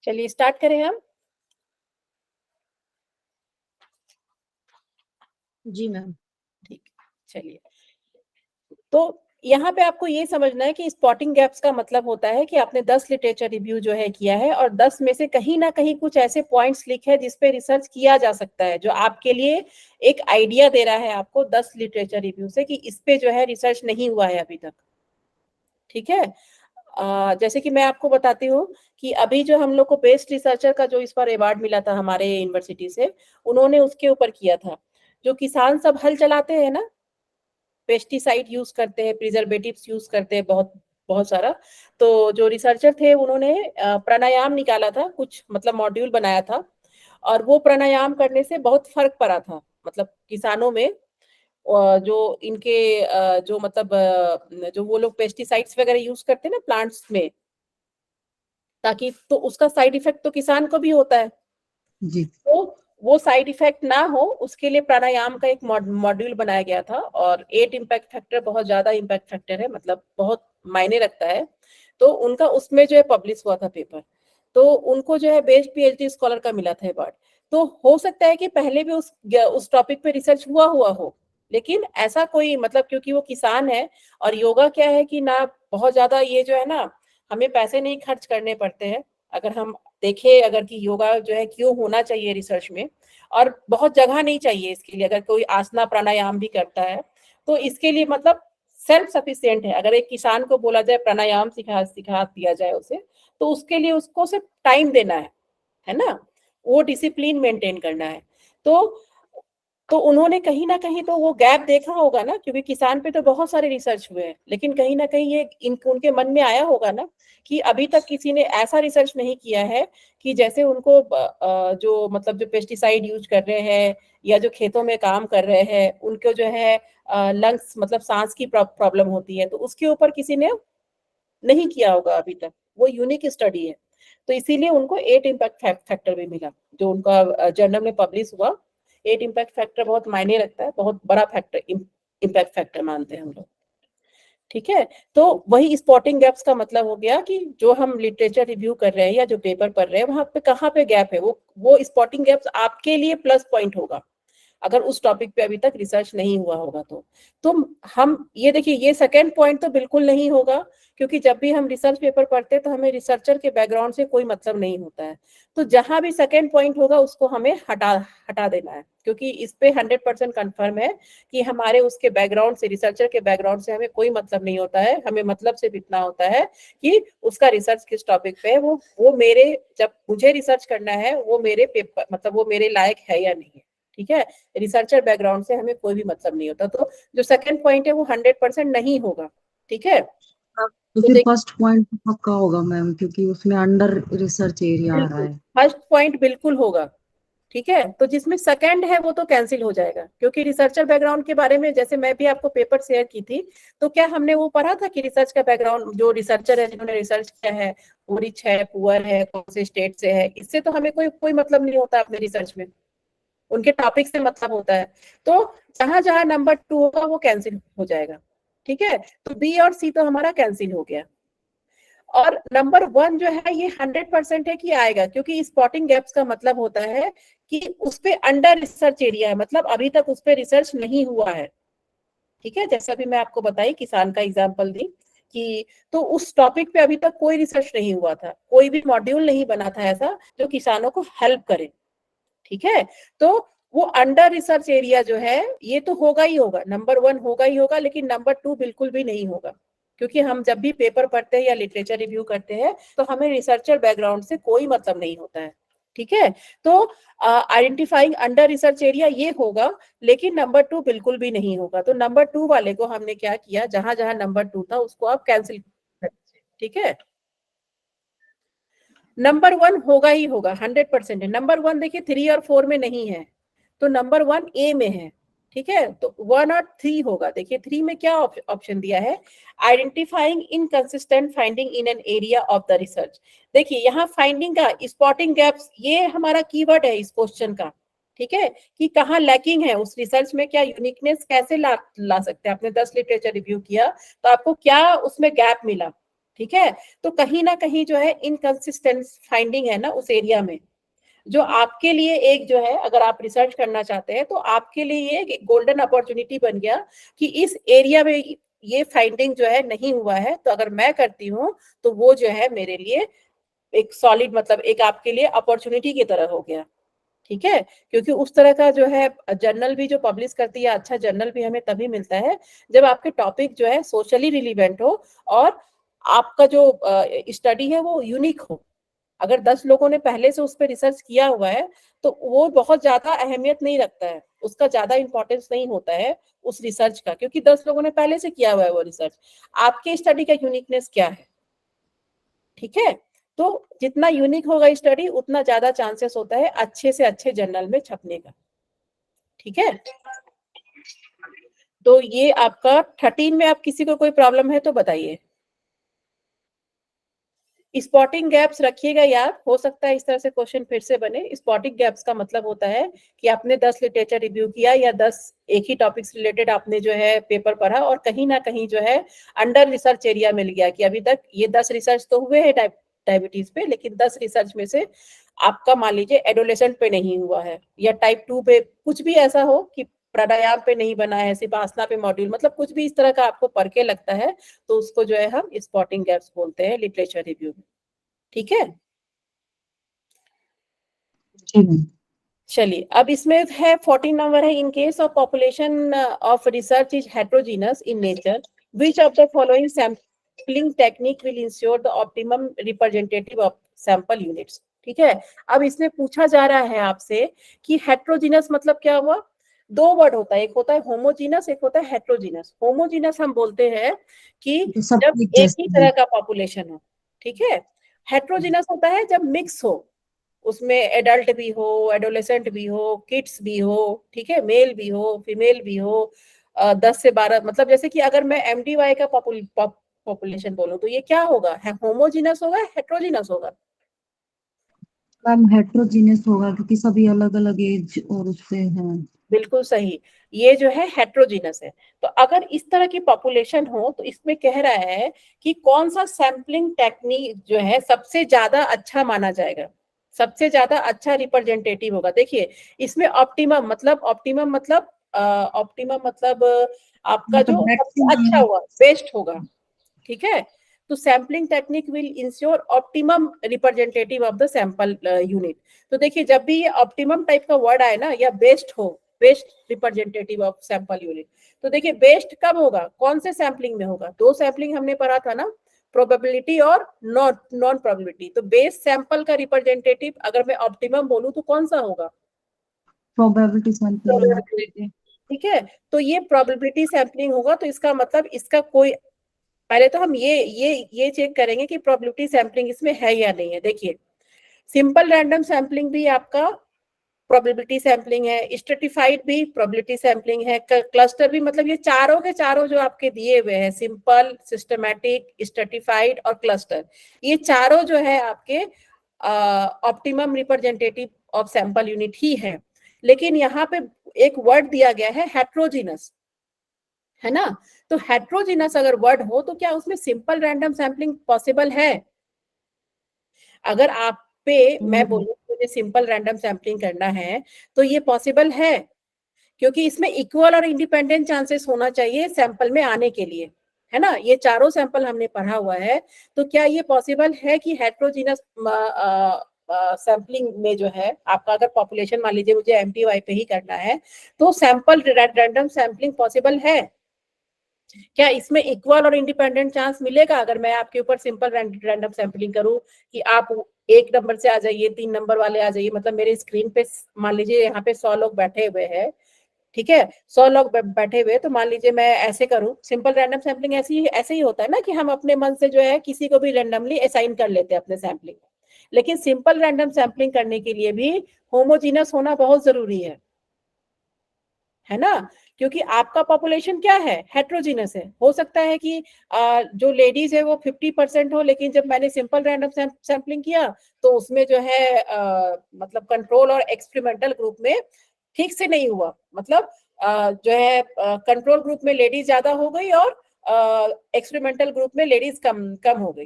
चलिए स्टार्ट करें हम। जी मैम। ठीक, चलिए। तो यहाँ पे आपको ये समझना है कि स्पॉटिंग गैप्स का मतलब होता है कि आपने 10 लिटरेचर रिव्यू जो है किया है और 10 में से कहीं ना कहीं कुछ ऐसे पॉइंट्स लिखे हैं जिसपे रिसर्च किया जा सकता है, जो आपके लिए एक आइडिया दे रहा है आपको 10 लिटरेचर रिव्यू से कि इस पे जो है रिसर्च नहीं हुआ है अभी तक। ठीक है। जैसे कि मैं आपको बताती हूँ कि अभी जो हम लोग को बेस्ट रिसर्चर का जो इस बार अवार्ड मिला था हमारे यूनिवर्सिटी से, उन्होंने उसके ऊपर किया था। जो किसान सब हल चलाते हैं ना, पेस्टिसाइड यूज करते हैं, प्रिजर्वेटिव्स यूज करते हैं बहुत बहुत सारा। तो जो रिसर्चर थे उन्होंने प्राणायाम निकाला था, कुछ मतलब मॉड्यूल बनाया था, और वो प्राणायाम करने से बहुत फर्क पड़ा था मतलब किसानों में। जो इनके जो मतलब जो वो लोग पेस्टिसाइड्स वगैरह यूज करते हैं ना प्लांट्स में, ताकि तो उसका साइड इफेक्ट तो किसान को भी होता है। जी। तो वो साइड इफेक्ट ना हो उसके लिए प्राणायाम का एक मॉड्यूल बनाया गया था। और 8 इम्पैक्ट फैक्टर बहुत ज्यादा इम्पैक्ट फैक्टर है, मतलब बहुत मायने रखता है। तो उनका उसमें जो है पब्लिश हुआ था पेपर, तो उनको जो है बेस्ट पीएचडी स्कॉलर का मिला था अवार्ड। तो हो सकता है कि पहले भी उस टॉपिक पे रिसर्च हुआ हुआ हो, लेकिन ऐसा कोई मतलब क्योंकि वो किसान है, और योगा क्या है कि ना बहुत ज्यादा ये जो है ना, हमें पैसे नहीं खर्च करने पड़ते हैं। अगर हम देखे अगर कि योगा जो है क्यों होना चाहिए रिसर्च में, और बहुत जगह नहीं चाहिए इसके लिए। अगर कोई आसना प्राणायाम भी करता है तो इसके लिए मतलब सेल्फ सफिशिएंट है। अगर एक किसान को बोला जाए प्राणायाम सिखा सिखा दिया जाए उसे, तो उसके लिए उसको सिर्फ टाइम देना है ना, वो डिसिप्लिन मेंटेन करना है। तो उन्होंने कहीं ना कहीं तो वो गैप देखा होगा ना, क्योंकि किसान पे तो बहुत सारे रिसर्च हुए हैं, लेकिन कहीं ना कहीं ये उनके मन में आया होगा ना कि अभी तक किसी ने ऐसा रिसर्च नहीं किया है कि जैसे उनको जो मतलब जो पेस्टिसाइड यूज कर रहे हैं या जो खेतों में काम कर रहे हैं उनको जो है लंग्स मतलब सांस की प्रॉब्लम होती है, तो उसके ऊपर किसी ने नहीं किया होगा अभी तक। वो यूनिक स्टडी है, तो इसीलिए उनको 8 इम्पैक्ट फैक्टर भी मिला जो उनका जर्नल में पब्लिश हुआ। 8 इम्पैक्ट फैक्टर बहुत मायने रखता है, बहुत बड़ा फैक्टर इम्पैक्ट फैक्टर मानते हैं हम लोग। ठीक है। तो वही स्पॉटिंग गैप्स का मतलब हो गया कि जो हम लिटरेचर रिव्यू कर रहे हैं या जो पेपर पढ़ रहे हैं वहां पे कहाँ पे गैप है, वो स्पॉटिंग गैप्स आपके लिए प्लस पॉइंट होगा अगर उस टॉपिक पे अभी तक रिसर्च नहीं हुआ होगा। तो हम ये देखिए, ये सेकंड पॉइंट तो बिल्कुल नहीं होगा, क्योंकि जब भी हम रिसर्च पेपर पढ़ते हैं तो हमें रिसर्चर के बैकग्राउंड से कोई मतलब नहीं होता है। तो जहां भी सेकंड पॉइंट होगा उसको हमें हटा हटा देना है, क्योंकि इस पे 100% कंफर्म है कि हमारे उसके बैकग्राउंड से, रिसर्चर के बैकग्राउंड से हमें कोई मतलब नहीं होता है। हमें मतलब सिर्फ इतना होता है कि उसका रिसर्च किस टॉपिक पे है, वो मेरे, जब मुझे रिसर्च करना है वो मेरे पेपर मतलब वो मेरे लायक है या नहीं है। ठीक है। रिसर्चर बैकग्राउंड से हमें कोई भी मतलब नहीं होता। तो जो सेकंड पॉइंट है वो 100% नहीं होगा। ठीक है। तो तो फिर देखिए, फर्स्ट पॉइंट पक्का होगा मैम, क्योंकि उसमें अंडर रिसर्च एरिया आ रहा बिल्कुल है। फर्स्ट पॉइंट बिल्कुल होगा। ठीक है। तो जिसमें सेकंड है वो तो कैंसिल हो जाएगा, क्योंकि रिसर्चर बैकग्राउंड के बारे में जैसे मैं भी आपको पेपर शेयर की थी, तो क्या हमने वो पढ़ा था कि रिसर्च का बैकग्राउंड, जो रिसर्चर है जिन्होंने रिसर्च किया है वो रिच है पुअर है, कौन से स्टेट से है, इससे तो हमें कोई कोई मतलब नहीं होता अपने रिसर्च में, उनके टॉपिक से मतलब होता है। तो जहां जहां नंबर 2 होगा वो कैंसिल हो जाएगा। ठीक है। तो बी और सी तो हमारा कैंसिल हो गया। और नंबर 1 जो है ये 100% है कि आएगा, क्योंकि स्पॉटिंग गैप्स का मतलब होता है कि उस पे अंडर रिसर्च एरिया है, मतलब अभी तक उस पे रिसर्च नहीं हुआ है। ठीक है। जैसा भी मैं आपको बताई, किसान का एग्जांपल दी कि तो उस टॉपिक पे अभी तक कोई रिसर्च नहीं हुआ था, कोई भी मॉड्यूल नहीं बना था ऐसा जो किसानों को हेल्प करे। ठीक है। तो वो अंडर रिसर्च एरिया जो है ये तो होगा ही होगा, नंबर 1 होगा ही होगा, लेकिन नंबर 2 बिल्कुल भी नहीं होगा। क्योंकि हम जब भी पेपर पढ़ते हैं या लिटरेचर रिव्यू करते हैं तो हमें रिसर्चर बैकग्राउंड से कोई मतलब नहीं होता है। ठीक है। तो आइडेंटिफाइंग अंडर रिसर्च एरिया ये होगा, लेकिन नंबर 2 बिल्कुल भी नहीं होगा। तो नंबर 2 वाले को हमने क्या किया, जहां जहां नंबर 2 था उसको आप कैंसिल कर दीजिए। ठीक है। नंबर 1 होगा ही होगा, 100% है। नंबर 1 देखिए 3 और 4 में नहीं है, तो नंबर 1 ए में है। ठीक है। तो 1 और 3 होगा। देखिए 3 में क्या ऑप्शन दिया है, identifying inconsistent finding in an area of the research. देखिए यहाँ फाइंडिंग का, स्पॉटिंग गैप्स, ये हमारा कीवर्ड है इस क्वेश्चन का। ठीक है। कि कहाँ लैकिंग है उस रिसर्च में, क्या यूनिकनेस कैसे ला सकते हैं। आपने 10 लिटरेचर रिव्यू किया तो आपको क्या उसमें गैप मिला। ठीक है। तो कहीं ना कहीं जो है इनकंसिस्टेंट फाइंडिंग है ना उस एरिया में, जो आपके लिए एक जो है, अगर आप रिसर्च करना चाहते हैं तो आपके लिए ये एक गोल्डन अपॉर्चुनिटी बन गया कि इस एरिया में ये फाइंडिंग जो है नहीं हुआ है, तो अगर मैं करती हूँ तो वो जो है मेरे लिए एक सॉलिड, मतलब एक आपके लिए अपॉर्चुनिटी की तरह हो गया। ठीक है, क्योंकि उस तरह का जो है जर्नल भी जो पब्लिश करती है, अच्छा जर्नल भी हमें तभी मिलता है जब आपके टॉपिक जो है सोशली रिलीवेंट हो और आपका जो स्टडी है वो यूनिक हो। अगर 10 लोगों ने पहले से उस पर रिसर्च किया हुआ है तो वो बहुत ज्यादा अहमियत नहीं रखता है, उसका ज्यादा इंपॉर्टेंस नहीं होता है उस रिसर्च का, क्योंकि 10 लोगों ने पहले से किया हुआ है वो रिसर्च। आपके स्टडी का यूनिकनेस क्या है? ठीक है, तो जितना यूनिक होगा स्टडी उतना ज्यादा चांसेस होता है अच्छे से अच्छे जर्नल में छपने का। ठीक है, तो ये आपका 13 में आप किसी को कोई प्रॉब्लम है तो बताइए। स्पॉटिंग गैप्स रखिएगा याद, हो सकता है इस तरह से क्वेश्चन फिर से बने। स्पॉटिंग गैप्स का मतलब होता है कि आपने 10 लिटरेचर रिव्यू किया या 10 एक ही टॉपिक से रिलेटेड आपने जो है पेपर पढ़ा और कहीं ना कहीं जो है अंडर रिसर्च एरिया मिल गया कि अभी तक ये 10 रिसर्च तो हुए हैं डायबिटीज पे, लेकिन 10 रिसर्च में से आपका मान लीजिए एडोलेसेंट पे नहीं हुआ है या टाइप 2 पे, कुछ भी ऐसा हो कि प्राणायाम पे नहीं बना है, सिर्फ आसना पे मॉड्यूल, मतलब कुछ भी इस तरह का आपको पढ़ के लगता है तो उसको जो है हम स्पॉटिंग गैप्स बोलते हैं लिटरेचर रिव्यू में। ठीक है, जी मैम। चलिए अब इसमें है 14 नंबर है, in case of population of research is heterogeneous in nature which of the following sampling technique will ensure the optimum representative of sample units. ठीक है, अब इसमें पूछा जा रहा है आपसे कि हेट्रोजीनस मतलब क्या हुआ। दो वर्ड होता है, एक होता है होमोजीनस, एक होता है हेट्रोजीनस। होमोजीनस हम बोलते हैं कि तो सब जब एक एक ही जैसे तरह हैं। का पॉपुलेशन हो। ठीक है, हेट्रोजीनस होता है जब मिक्स हो, उसमें एडल्ट भी हो, एडोलेसेंट भी हो, किड्स भी हो, ठीक है, मेल भी हो, फीमेल भी हो, 10 से 12, मतलब जैसे कि अगर मैं MDY का पॉपुलेशन बोलूं तो ये क्या होगा, है होमोजीनस होगा, हेट्रोजीनस होगा? मैम हेट्रोजीनियस होगा क्योंकि सभी अलग अलग एज और उससे हैं। बिल्कुल सही, ये जो है हेट्रोजीनस है। तो अगर इस तरह की पॉपुलेशन हो तो इसमें कह रहा है कि कौन सा सैम्पलिंग टेक्निक जो है सबसे ज्यादा अच्छा माना जाएगा, सबसे ज्यादा अच्छा रिप्रेजेंटेटिव होगा। देखिए इसमें ऑप्टिमम मतलब, ऑप्टिमम मतलब आपका मतलब जो सबसे अच्छा मैक्सिमम। हुआ, बेस्ट होगा। ठीक है, तो sampling technique will ensure optimum representative of the sample unit. तो देखिए जब भी ये ऑप्टिमम टाइप का वर्ड आए ना, या बेस्ट हो, best representative of sample unit, तो देखिए बेस्ट कब होगा, कौन से सैम्पलिंग में होगा? दो सैम्पलिंग हमने पढ़ा था ना, प्रोबेबिलिटी और नॉन नॉन प्रोबेबिलिटी। तो बेस्ट सैंपल का रिप्रेजेंटेटिव अगर मैं ऑप्टिमम बोलूं तो कौन सा होगा? Probability sampling. प्रोबेबिलिटी। ठीक है, तो ये प्रोबेबिलिटी सैम्पलिंग होगा, तो इसका मतलब इसका कोई, पहले तो हम ये चेक करेंगे कि प्रोबेबिलिटी सैम्पलिंग इसमें है या नहीं है। देखिए सिंपल रैंडम सैम्पलिंग भी आपका प्रोबेबिलिटी सैम्पलिंग है, स्ट्रेटिफाइड भी प्रोबेबिलिटी सैम्पलिंग है, क्लस्टर भी, मतलब ये चारों के चारों जो आपके दिए हुए हैं, सिंपल, सिस्टमैटिक, स्ट्रेटिफाइड और क्लस्टर, ये चारों जो है आपके optimum representative of sample unit ही है। लेकिन यहाँ पे एक वर्ड दिया गया है हेट्रोजीनस, है ना। तो हेट्रोजीनस अगर वर्ड हो तो क्या उसमें सिंपल रैंडम सैम्पलिंग पॉसिबल है? अगर आप पे मैं बोलूं मुझे सिंपल रैंडम सैम्पलिंग करना है तो ये पॉसिबल है, क्योंकि इसमें इक्वल और इंडिपेंडेंट चांसेस होना चाहिए सैंपल में आने के लिए, है ना। ये चारों सैंपल हमने पढ़ा हुआ है, तो क्या ये पॉसिबल है कि हेट्रोजीनस सैम्पलिंग में जो है आपका, अगर पॉपुलेशन मान लीजिए मुझे MTY पे ही करना है, तो सैंपल रैंडम सैम्पलिंग पॉसिबल है? क्या इसमें इक्वल और इंडिपेंडेंट चांस मिलेगा अगर मैं आपके ऊपर सिंपल रैंडम सैम्पलिंग करूं कि आप 1 नंबर से आ जाइए, 3 नंबर वाले आ जाइए, मतलब मेरे स्क्रीन पे मान लीजिए यहाँ पे 100 लोग बैठे हुए हैं, ठीक है, 100 लोग बैठे हुए, तो मान लीजिए मैं ऐसे करूं, सिंपल रैंडम सैम्पलिंग ऐसे ही होता है ना कि हम अपने मन से जो है किसी को भी रैंडमली असाइन कर लेते हैं अपने सैम्पलिंग। लेकिन सिंपल रैंडम सैम्पलिंग करने के लिए भी होमोजीनस होना बहुत जरूरी है ना, क्योंकि आपका पॉपुलेशन क्या है, हेट्रोजीनस है। हो सकता है कि जो लेडीज है वो 50% हो, लेकिन जब मैंने सिंपल रैंडम सैम्पलिंग किया तो उसमें जो है मतलब कंट्रोल और एक्सपेरिमेंटल ग्रुप में ठीक से नहीं हुआ, मतलब जो है कंट्रोल ग्रुप में लेडीज ज्यादा हो गई और एक्सपेरिमेंटल ग्रुप में लेडीज कम कम हो गई,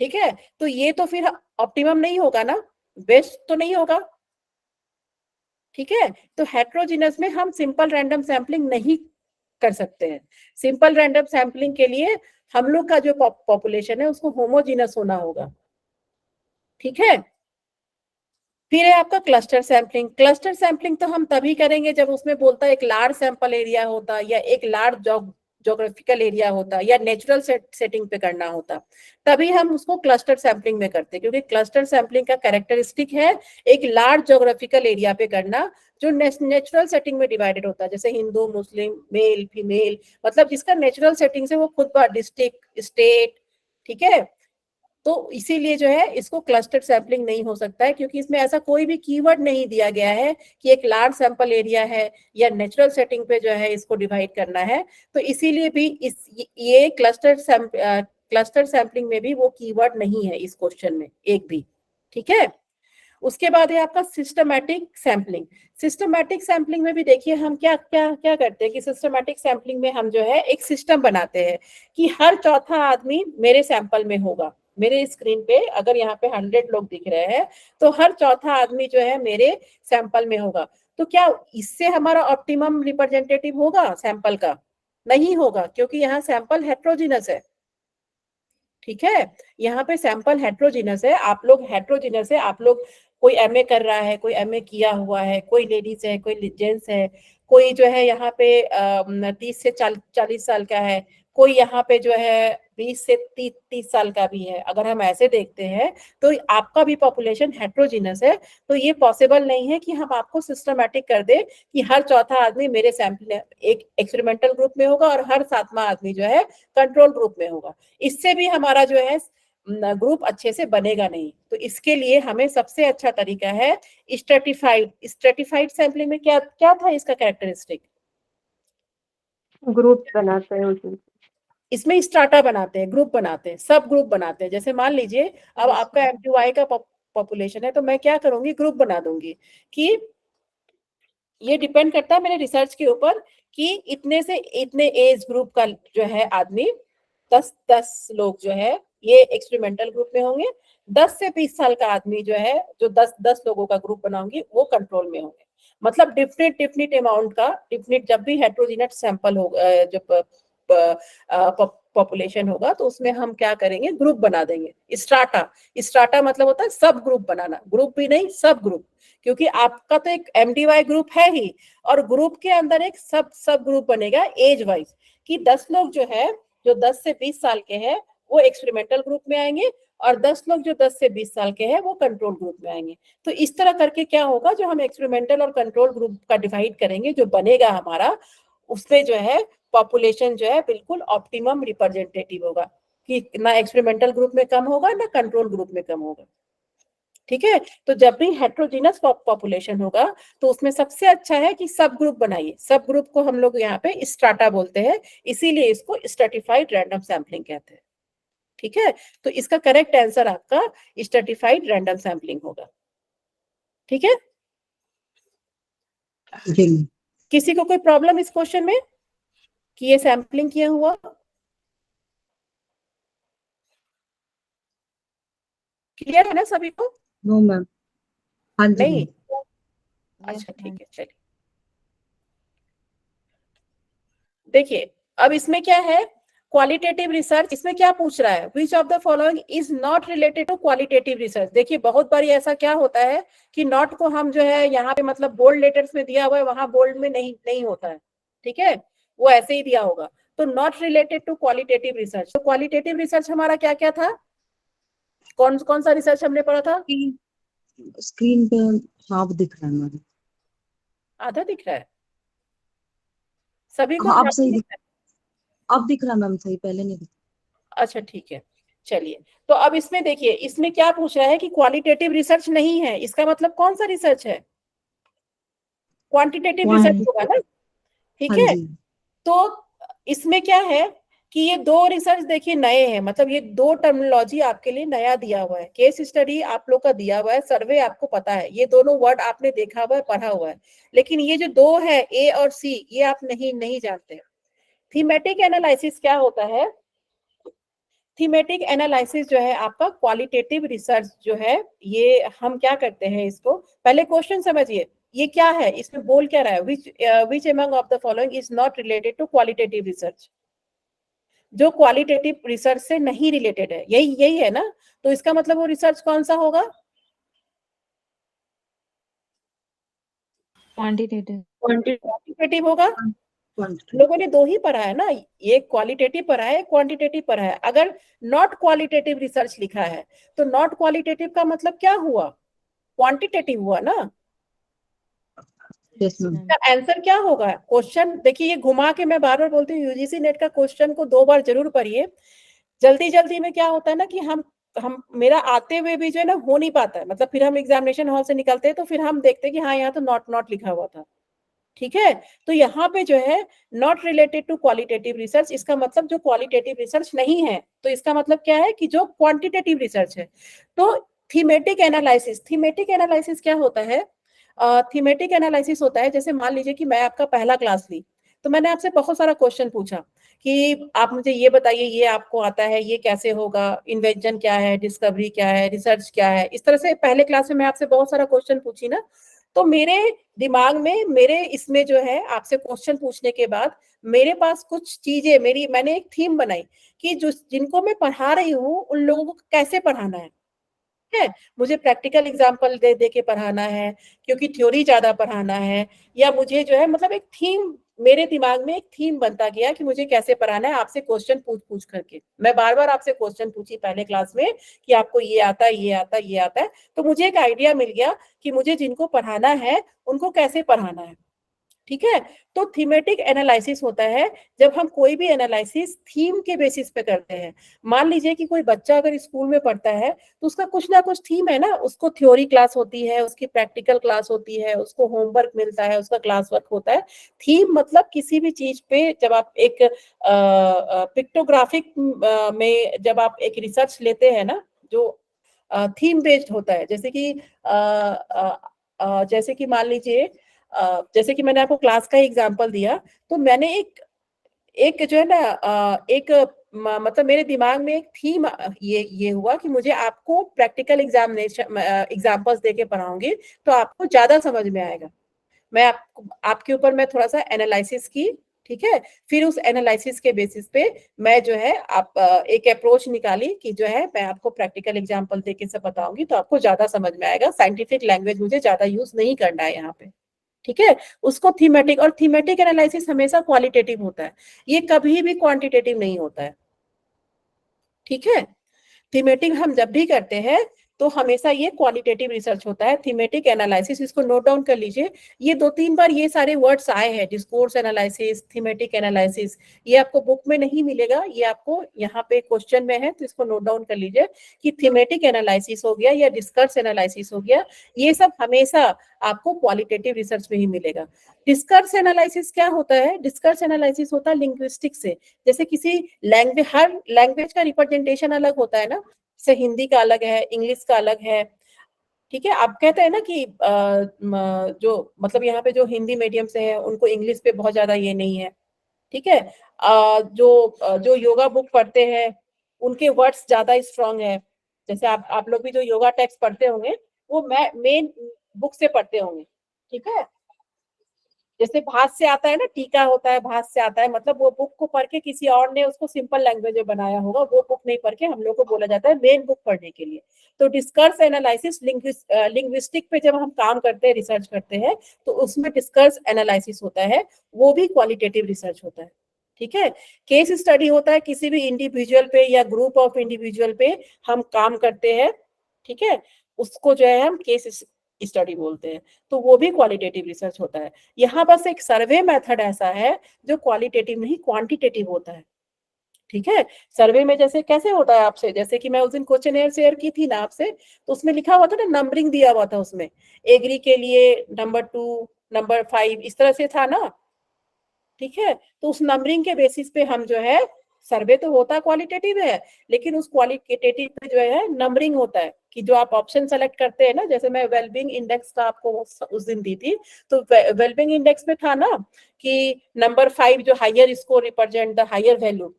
ठीक है, तो ये तो फिर ऑप्टिमम नहीं होगा ना, बेस्ट तो नहीं होगा, ठीक है। तो हेट्रोजीनस में हम सिंपल रैंडम सैम्पलिंग नहीं कर सकते हैं। सिंपल रैंडम सैम्पलिंग के लिए हम लोग का जो पॉपुलेशन है उसको होमोजीनस होना होगा, ठीक है। फिर है आपका क्लस्टर सैम्पलिंग। क्लस्टर सैम्पलिंग तो हम तभी करेंगे जब उसमें बोलता है एक लार्ज सैंपल एरिया होता, या एक लार्ज जोग्राफिकल एरिया होता, या नेचुरल सेटिंग पे करना होता, तभी हम उसको क्लस्टर सैम्पलिंग में करते हैं, क्योंकि क्लस्टर सैम्पलिंग का कैरेक्टरिस्टिक है एक लार्ज जोग्राफिकल एरिया पे करना, जो नेचुरल सेटिंग में डिवाइडेड होता है, जैसे हिंदू मुस्लिम मेल फीमेल, मतलब जिसका नेचुरल सेटिंग से वो खुद डिस्ट्रिक्ट स्टेट, ठीक है। तो इसीलिए जो है इसको क्लस्टर्ड सैम्पलिंग नहीं हो सकता है, क्योंकि इसमें ऐसा कोई भी कीवर्ड नहीं दिया गया है कि एक लार्ज सैंपल एरिया है या नेचुरल सेटिंग पे जो है इसको डिवाइड करना है। तो इसीलिए भी ये क्लस्टर सैम्पलिंग में भी वो कीवर्ड नहीं है इस क्वेश्चन में एक भी, ठीक है। उसके बाद है आपका सिस्टमैटिक सैम्पलिंग। सिस्टमैटिक सैम्पलिंग में भी देखिए हम क्या क्या क्या करते हैं कि सिस्टमैटिक सैम्पलिंग में हम जो है एक सिस्टम बनाते हैं कि हर चौथा आदमी मेरे सैंपल में होगा। मेरे स्क्रीन पे अगर यहाँ पे 100 लोग दिख रहे हैं तो हर चौथा आदमी जो है मेरे सैंपल में होगा। तो क्या इससे हमारा ऑप्टिमम रिप्रेजेंटेटिव होगा सैंपल का? नहीं होगा, क्योंकि यहाँ सैंपल हेट्रोजीनस है, ठीक है। यहाँ पे सैंपल हेट्रोजीनस है, आप लोग हेट्रोजीनस है, आप लोग कोई एमए कर रहा है, कोई एमए किया हुआ है, कोई लेडीज है, कोई जेंट्स है, कोई जो है यहाँ पे 30 से 40 साल का है, कोई यहाँ पे जो है 20 से 30 साल का भी है। अगर हम ऐसे देखते हैं तो आपका भी पॉपुलेशन हेट्रोजीनस है, तो ये पॉसिबल नहीं है कि हम आपको सिस्टमैटिक कर दे कि हर चौथा आदमी मेरे सैंपल एक एक्सपेरिमेंटल ग्रुप में होगा और हर सातवां आदमी जो है कंट्रोल ग्रुप में होगा। इससे भी हमारा जो है ग्रुप अच्छे से बनेगा नहीं। तो इसके लिए हमें सबसे अच्छा तरीका है स्ट्रेटिफाइड। स्ट्रेटिफाइड सैंपलिंग में क्या क्या था इसका कैरेक्टरिस्टिक? ग्रुप बनाते हैं उसमें। इसमें स्ट्राटा बनाते हैं, ग्रुप बनाते हैं, सब ग्रुप बनाते हैं। जैसे मान लीजिए अब आपका एमटीवाई का पॉपुलेशन है, तो मैं क्या करूंगी, ग्रुप बना दूंगी कि ये डिपेंड करता है मेरे रिसर्च के ऊपर कि इतने से इतने एज ग्रुप का जो है आदमी 10 लोग जो है ये एक्सपेरिमेंटल ग्रुप में होंगे, 10 से 20 साल का आदमी जो है, जो 10 लोगों का ग्रुप बनाऊंगी वो कंट्रोल में होंगे। मतलब डिफिनिट अमाउंट का डिफिनिट, जब भी हेट्रोजीनस सैंपल होगा, जब पॉपुलेशन होगा तो उसमें हम क्या करेंगे, ग्रुप बना देंगे। स्ट्राटा, स्ट्राटा मतलब होता है सब ग्रुप बनाना, ग्रुप भी नहीं सब ग्रुप, क्योंकि आपका तो एक एमडीवाई ग्रुप है ही, और ग्रुप के अंदर एक सब ग्रुप बनेगा एज वाइज, कि 10 लोग जो है जो 10 से 20 साल के हैं वो एक्सपेरिमेंटल ग्रुप में आएंगे, और 10 लोग जो 10 से 20 साल के हैं वो कंट्रोल ग्रुप में आएंगे। तो इस तरह करके क्या होगा, जो हम एक्सपेरिमेंटल और कंट्रोल ग्रुप का डिवाइड करेंगे, जो बनेगा हमारा, उसमें जो है पॉपुलेशन जो है बिल्कुल ऑप्टिमम रिप्रेजेंटेटिव होगा, कि ना एक्सपेरिमेंटल ग्रुप में कम होगा ना कंट्रोल ग्रुप में कम होगा, ठीक है। तो जब भी हेट्रोजीनस पॉपुलेशन होगा तो उसमें सबसे अच्छा है कि सब ग्रुप बनाइए। सब ग्रुप को हम लोग यहाँ पे स्ट्राटा बोलते हैं, इसीलिए इसको स्ट्रेटिफाइड रैंडम सैम्पलिंग कहते हैं, ठीक है। तो इसका करेक्ट आंसर आपका स्ट्रेटिफाइड रैंडम सैम्पलिंग होगा, ठीक है। जी किसी को कोई प्रॉब्लम इस क्वेश्चन में कि ये सैम्पलिंग किया हुआ? क्लियर है ना सभी को? No ma'am. हाँ जी नहीं, मैम। अच्छा ठीक है, चलिए देखिए अब इसमें क्या है, क्वालिटेटिव रिसर्च। इसमें क्या पूछ रहा है, which of the following is not related to qualitative research. देखिए बहुत बार ऐसा क्या होता है कि नॉट को हम जो है यहाँ पे मतलब बोल्ड लेटर्स में दिया हुआ है, वहां बोल्ड में नहीं नहीं होता है, ठीक है, वो ऐसे ही दिया होगा। तो not related to qualitative research. तो क्वालिटेटिव रिसर्च हमारा क्या क्या था, कौन कौन सा रिसर्च हमने पढ़ा था? स्क्रीन पे हाफ दिख रहा है मैम। आधा दिख रहा है सभी को? हाँ अब हाफ सही दिख दिख, रहा है? अब दिख रहा है मैम, सही पहले नहीं दिख। अच्छा ठीक है, चलिए। तो अब इसमें देखिए, इसमें क्या पूछ रहा है कि क्वालिटेटिव रिसर्च नहीं है, इसका मतलब कौन सा रिसर्च है, क्वांटिटेटिव रिसर्च पॉइंट। होगा ना, ठीक हाँ है। जी। तो इसमें क्या है कि ये दो रिसर्च देखिए नए हैं, मतलब ये दो टर्मिनोलॉजी आपके लिए नया दिया हुआ है। केस स्टडी आप लोग का दिया हुआ है, सर्वे आपको पता है, ये दोनों वर्ड आपने देखा हुआ है, पढ़ा हुआ है, लेकिन ये जो दो है ए और सी, ये आप नहीं नहीं जानते, थीमेटिक एनालिसिस क्या होता है? थीमेटिक एनालिसिस जो है आपका क्वालिटेटिव रिसर्च जो है, ये हम क्या करते हैं, इसको पहले क्वेश्चन समझिए, ये क्या है, इसमें बोल क्या रहा है, which among of the following is not related to qualitative research, जो क्वालिटेटिव रिसर्च से नहीं रिलेटेड है, यही यही है ना। तो इसका मतलब वो रिसर्च कौन सा होगा? क्वांटिटेटिव। क्वांटिटेटिव होगा। लोगों ने दो ही पढ़ा है ना, ये क्वालिटेटिव पढ़ा है, क्वांटिटेटिव पढ़ा है। अगर नॉट क्वालिटेटिव रिसर्च लिखा है तो नॉट क्वालिटेटिव का मतलब क्या हुआ? क्वांटिटेटिव हुआ ना। इसका आंसर क्या होगा? क्वेश्चन देखिए, ये घुमा के मैं बार बार बोलती हूँ, यूजीसी नेट का क्वेश्चन को 2 बार जरूर पढ़िए। जल्दी जल्दी में क्या होता है ना कि हम मेरा आते हुए भी जो है ना हो नहीं पाता है, मतलब फिर हम एग्जामिनेशन हॉल से निकलते हैं तो फिर हम देखते हैं कि हाँ यहाँ तो नॉट नॉट लिखा हुआ था। ठीक है, तो यहाँ पे जो है not related to qualitative research, इसका मतलब जो क्वालिटेटिव रिसर्च नहीं है, तो इसका मतलब क्या है कि जो क्वांटिटेटिव रिसर्च है। तो थीमेटिक एनालिसिस, थीमेटिक एनालिसिस क्या होता है? थीमेटिक एनालिसिस होता है, जैसे मान लीजिए कि मैं आपका पहला क्लास ली, तो मैंने आपसे बहुत सारा क्वेश्चन पूछा कि आप मुझे ये बताइए, ये आपको आता है, ये कैसे होगा, इन्वेंशन क्या है, डिस्कवरी क्या है, रिसर्च क्या है, इस तरह से पहले क्लास में मैं आपसे बहुत सारा क्वेश्चन पूछी ना। तो मेरे दिमाग में, मेरे इसमें जो है आपसे क्वेश्चन पूछने के बाद मेरे पास कुछ चीजें, मैंने एक थीम बनाई कि जो जिनको मैं पढ़ा रही हूँ उन लोगों को कैसे पढ़ाना है। मुझे प्रैक्टिकल एग्जांपल दे दे के पढ़ाना है, क्योंकि थ्योरी ज्यादा पढ़ाना है, या मुझे जो है मतलब एक थीम, मेरे दिमाग में एक थीम बनता गया कि मुझे कैसे पढ़ाना है। आपसे क्वेश्चन पूछ पूछ करके मैं बार बार आपसे क्वेश्चन पूछी पहले क्लास में कि आपको ये आता है, ये आता है, ये आता है, तो मुझे एक आइडिया मिल गया कि मुझे जिनको पढ़ाना है उनको कैसे पढ़ाना है। ठीक है, तो थीमेटिक एनालिसिस होता है जब हम कोई भी एनालिसिस थीम के बेसिस पे करते हैं। मान लीजिए कि कोई बच्चा अगर स्कूल में पढ़ता है तो उसका कुछ ना कुछ थीम है ना, उसको थ्योरी क्लास होती है, उसकी प्रैक्टिकल क्लास होती है, उसको होमवर्क मिलता है, उसका क्लास वर्क होता है। थीम मतलब किसी भी चीज पे जब आप एक पिक्टोग्राफिक में जब आप एक रिसर्च लेते हैं ना, जो थीम बेस्ड होता है, जैसे कि मान लीजिए, जैसे कि मैंने आपको क्लास का एग्जांपल दिया, तो मैंने एक एक जो है ना मतलब मेरे दिमाग में एक थीम ये हुआ कि मुझे आपको प्रैक्टिकल एग्जामिनेशन एग्जांपल्स देके पढ़ाऊंगी तो आपको ज्यादा समझ में आएगा। मैं आपके ऊपर मैं थोड़ा सा एनालिसिस की, ठीक है, फिर उस एनालिसिस के बेसिस पे मैं जो है आप एक अप्रोच निकाली कि जो है मैं आपको प्रैक्टिकल एग्जांपल देके सब बताऊंगी तो आपको ज्यादा समझ में आएगा। साइंटिफिक लैंग्वेज मुझे ज्यादा यूज नहीं करना है यहाँ पे। ठीक है, उसको थीमेटिक, और थीमेटिक एनालिसिस हमेशा क्वालिटेटिव होता है, ये कभी भी क्वांटिटेटिव नहीं होता है। ठीक है, थीमेटिक हम जब भी करते हैं तो हमेशा ये क्वालिटेटिव रिसर्च होता है। थीमेटिक एनालिसिस, इसको नोट डाउन कर लीजिए, ये 2-3 बार ये सारे वर्ड्स आए हैं, डिस्कोर्स एनालिसिस, थीमेटिक एनालिसिस, ये आपको बुक में नहीं मिलेगा, ये आपको यहाँ पे क्वेश्चन में है, तो इसको नोट डाउन कर लीजिए कि थीमेटिक एनालिसिस हो गया या डिस्कर्स एनालिसिस हो गया, ये सब हमेशा आपको क्वालिटेटिव रिसर्च में ही मिलेगा। डिस्कर्स एनालिसिस क्या होता है? डिस्कर्स एनालिसिस होता है लिंग्विस्टिक से, जैसे किसी लैंग्वेज, हर लैंग्वेज का रिप्रेजेंटेशन अलग होता है ना, से हिंदी का अलग है, इंग्लिश का अलग है। ठीक है, आप कहते हैं ना कि जो मतलब यहाँ पे जो हिंदी मीडियम से है उनको इंग्लिश पे बहुत ज्यादा ये नहीं है। ठीक है, जो योगा बुक पढ़ते हैं उनके वर्ड्स ज्यादा स्ट्रांग है। जैसे आप लोग भी जो योगा टेक्स्ट पढ़ते होंगे वो मेन बुक से पढ़ते होंगे। ठीक है, जैसे भास से आता है ना, टीका होता है, भास से आता है, मतलब वो बुक को पढ़ के किसी और ने उसको सिंपल लैंग्वेज में बनाया होगा, वो बुक नहीं पढ़ के हम लोग को बोला जाता है मेन बुक पढ़ने के लिए। तो डिस्कर्स एनालिसिस लिंग्विस्टिक पे जब हम काम करते हैं, रिसर्च करते हैं, तो उसमें डिस्कर्स एनालिसिस होता है, वो भी क्वालिटेटिव रिसर्च होता है। ठीक है, केस स्टडी होता है, किसी भी इंडिविजुअल पे या ग्रुप ऑफ इंडिविजुअल पे हम काम करते हैं। ठीक है, उसको जो है हम केस स्टडी बोलते हैं, तो वो भी क्वालिटेटिव रिसर्च होता है। यहाँ बस एक सर्वे मेथड ऐसा है जो क्वालिटेटिव नहीं क्वांटिटेटिव होता है। ठीक है, सर्वे में जैसे कैसे होता है आपसे, जैसे कि मैं उस दिन क्वेश्चन शेयर की थी ना आपसे, तो उसमें लिखा हुआ था ना, नंबरिंग दिया हुआ था उसमें, एग्री के लिए नंबर 2, नंबर 5, इस तरह से था ना। ठीक है, तो उस नंबरिंग के बेसिस पे हम जो है सर्वे तो होता क्वालिटेटिव है, लेकिन उस क्वालिटेटिव में जो है नंबरिंग होता है कि जो आप ऑप्शन सेलेक्ट करते हैं ना, जैसे मैं वेलबींग इंडेक्स का आपको उस दिन दी थी, तो वेलबींग इंडेक्स में था ना कि नंबर 5 जो higher score represent the higher value,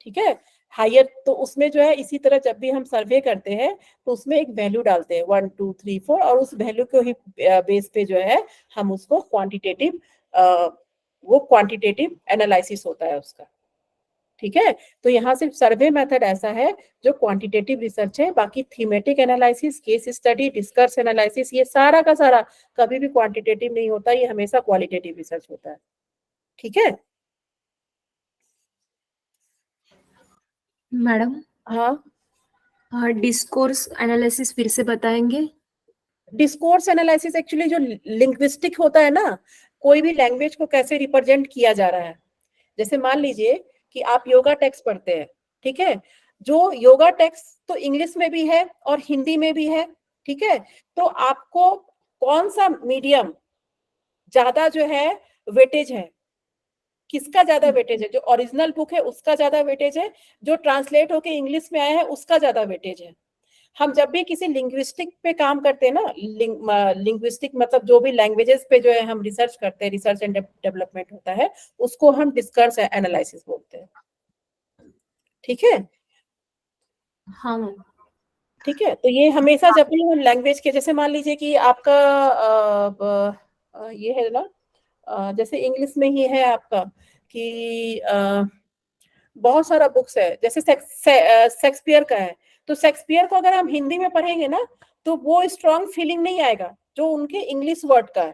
ठीक है, हायर, तो उसमें जो है इसी तरह जब भी हम सर्वे करते हैं तो उसमें एक वैल्यू डालते हैं 1 2 3 4, और उस वैल्यू को ही बेस पे जो है हम उसको क्वांटिटेटिव, वो क्वांटिटेटिव एनालिसिस होता है उसका, ठीक है। तो यहाँ सिर्फ सर्वे मेथड ऐसा है जो क्वांटिटेटिव रिसर्च है, बाकी thematic analysis, case study, डिस्कर्स analysis, ये सारा का सारा कभी भी क्वांटिटेटिव नहीं होता, ये हमेशा क्वालिटेटिव रिसर्च होता है, ठीक है। मैडम हाँ, डिस्कोर्स एनालिसिस फिर से बताएंगे? डिस्कोर्स एनालिसिस एक्चुअली जो लिंग्विस्टिक होता है ना, कोई भी लैंग्वेज को कैसे रिप्रेजेंट किया जा रहा है, जैसे मान लीजिए कि आप योगा टेक्स्ट पढ़ते हैं, ठीक है, जो योगा टेक्स्ट तो इंग्लिश में भी है और हिंदी में भी है, ठीक है, तो आपको कौन सा मीडियम ज्यादा जो है वेटेज है, किसका ज्यादा वेटेज है, जो ओरिजिनल बुक है उसका ज्यादा वेटेज है, जो ट्रांसलेट होके इंग्लिश में आया है उसका ज्यादा वेटेज है। हम जब भी किसी लिंग्विस्टिक पे काम करते हैं ना, लिंग्विस्टिक मतलब जो भी लैंग्वेजेस पे जो है हम रिसर्च करते हैं, रिसर्च एंड डेवलपमेंट होता है, उसको हम डिस्कर्स एनालिसिस बोलते हैं, ठीक है। हाँ मैम। ठीक है, तो ये हमेशा जब भी हम लैंग्वेज के, जैसे मान लीजिए कि आपका ये है ना, जैसे इंग्लिश में ही है आपका कि बहुत सारा बुक्स है, जैसे शेक्सपियर का है, तो शेक्सपियर को अगर हम हिंदी में पढ़ेंगे ना तो वो स्ट्रॉन्ग फीलिंग नहीं आएगा जो उनके इंग्लिश वर्ड का है,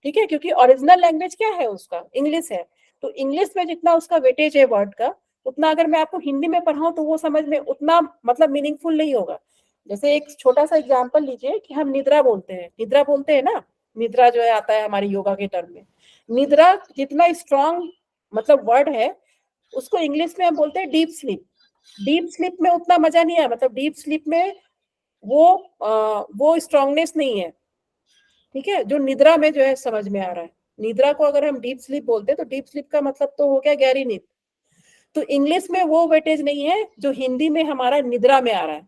ठीक है, क्योंकि ओरिजिनल लैंग्वेज क्या है उसका, इंग्लिश है, तो इंग्लिश में जितना उसका वेटेज है वर्ड का, उतना अगर मैं आपको हिंदी में पढ़ाऊं तो वो समझ में उतना मतलब मीनिंगफुल नहीं होगा। जैसे एक छोटा सा एग्जांपल लीजिए कि हम निद्रा बोलते हैं, निद्रा बोलते हैं ना, निद्रा जो है आता है हमारी योगा के टर्म में, निद्रा जितना स्ट्रॉन्ग मतलब वर्ड है, उसको इंग्लिश में हम बोलते हैं डीप स्लीप। डीप स्लीप में उतना मजा नहीं है, मतलब डीप स्लीप में वो स्ट्रांगनेस नहीं है, ठीक है, जो निद्रा में जो है समझ में आ रहा है। निद्रा को अगर हम डीप स्लीप बोलते हैं तो डीप स्लीप का मतलब तो हो गया गहरी नींद, तो इंग्लिश में वो वेटेज नहीं है जो हिंदी में हमारा निद्रा में आ रहा है,